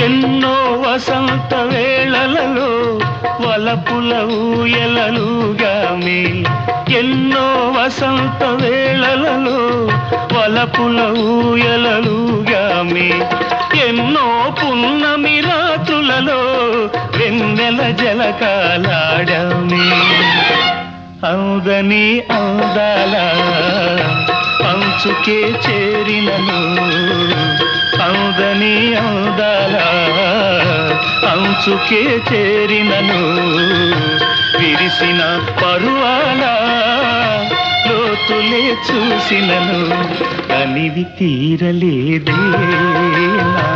ఎన్నో వసంత వేళలలో వలపుల ఊయలలుగామి, ఎన్నో వసంత వేళలలో వలపుల ఊయలలుగామి, ఎన్నో పున్నమి రాత్రులలో వెన్నెల జలకాలాడామి. అందని అందాల అంచుకే చేరినను, అందని అందాల అంచుకే చేరినను, విరిసిన పరువాల లోతులే చూసినను, అనివి తీరలేదే నా